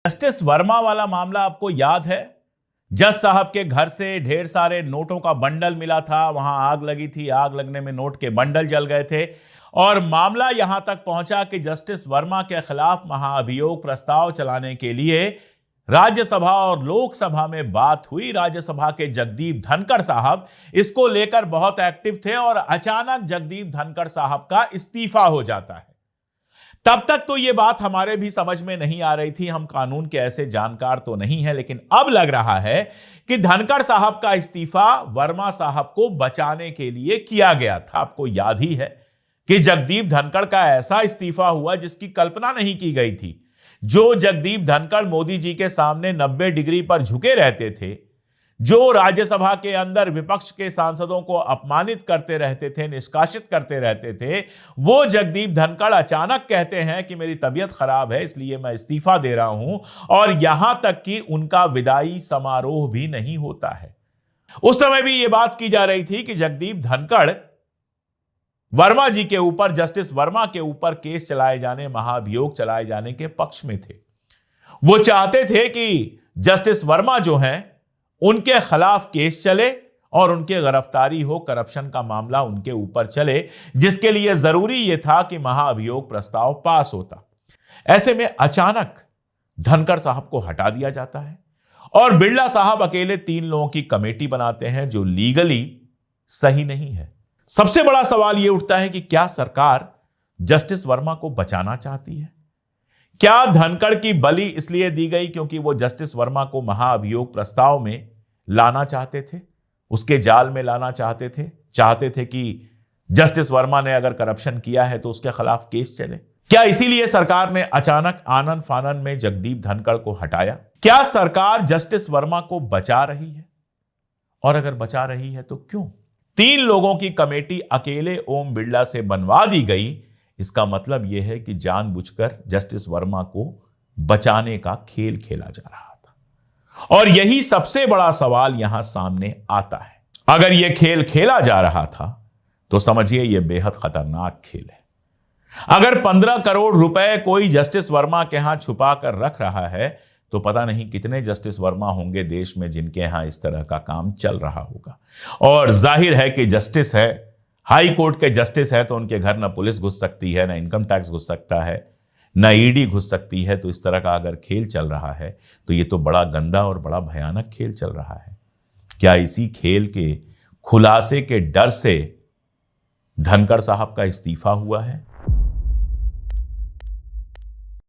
Justice Verma वाला मामला आपको याद है? जज साहब के घर से ढेर सारे नोटों का बंडल मिला था, वहां आग लगी थी, आग लगने में नोट के बंडल जल गए थे और मामला यहां तक पहुंचा कि जस्टिस वर्मा के खिलाफ महाअभियोग प्रस्ताव चलाने के लिए राज्यसभा और लोकसभा में बात हुई। राज्यसभा के जगदीप धनखड़ साहब इसको लेकर बहुत एक्टिव थे और अचानक जगदीप धनखड़ साहब का इस्तीफा हो जाता है। तब तक तो यह बात हमारे भी समझ में नहीं आ रही थी, हम कानून के ऐसे जानकार तो नहीं है, लेकिन अब लग रहा है कि धनखड़ साहब का इस्तीफा वर्मा साहब को बचाने के लिए किया गया था। आपको याद ही है कि जगदीप धनखड़ का ऐसा इस्तीफा हुआ जिसकी कल्पना नहीं की गई थी। जो जगदीप धनखड़ मोदी जी के सामने 90 डिग्री पर झुके रहते थे, जो राज्यसभा के अंदर विपक्ष के सांसदों को अपमानित करते रहते थे, निष्कासित करते रहते थे, वो जगदीप धनखड़ अचानक कहते हैं कि मेरी तबीयत खराब है इसलिए मैं इस्तीफा दे रहा हूं, और यहां तक कि उनका विदाई समारोह भी नहीं होता है। उस समय भी यह बात की जा रही थी कि जगदीप धनखड़ वर्मा जी के ऊपर, जस्टिस वर्मा के ऊपर केस चलाए जाने, महाभियोग चलाए जाने के पक्ष में थे। वो चाहते थे कि जस्टिस वर्मा जो हैं उनके खिलाफ केस चले और उनके गिरफ्तारी हो, करप्शन का मामला उनके ऊपर चले, जिसके लिए जरूरी यह था कि महाअभियोग प्रस्ताव पास होता। ऐसे में अचानक धनखड़ साहब को हटा दिया जाता है और बिरला साहब अकेले 3 लोगों की कमेटी बनाते हैं, जो लीगली सही नहीं है। सबसे बड़ा सवाल यह उठता है कि क्या सरकार जस्टिस वर्मा को बचाना चाहती है? क्या धनखड़ की बलि इसलिए दी गई क्योंकि वो जस्टिस वर्मा को महाअभियोग प्रस्ताव में लाना चाहते थे, उसके जाल में लाना चाहते थे कि जस्टिस वर्मा ने अगर करप्शन किया है तो उसके खिलाफ केस चले? क्या इसीलिए सरकार ने अचानक आनन फानन में जगदीप धनखड़ को हटाया? क्या सरकार जस्टिस वर्मा को बचा रही है? और अगर बचा रही है तो क्यों? 3 लोगों की कमेटी अकेले ओम बिरला से बनवा दी गई, इसका मतलब यह है कि जानबूझकर जस्टिस वर्मा को बचाने का खेल खेला जा रहा था। और यही सबसे बड़ा सवाल यहां सामने आता है। अगर यह खेल खेला जा रहा था तो समझिए यह बेहद खतरनाक खेल है। अगर 15 करोड़ रुपए कोई जस्टिस वर्मा के यहां छुपा कर रख रहा है तो पता नहीं कितने जस्टिस वर्मा होंगे देश में जिनके यहां इस तरह का काम चल रहा होगा। और जाहिर है कि जस्टिस है, हाई कोर्ट के जस्टिस है, तो उनके घर ना पुलिस घुस सकती है, ना इनकम टैक्स घुस सकता है, ना ईडी घुस सकती है। तो इस तरह का अगर खेल चल रहा है तो ये तो बड़ा गंदा और बड़ा भयानक खेल चल रहा है। क्या इसी खेल के खुलासे के डर से धनखड़ साहब का इस्तीफा हुआ है?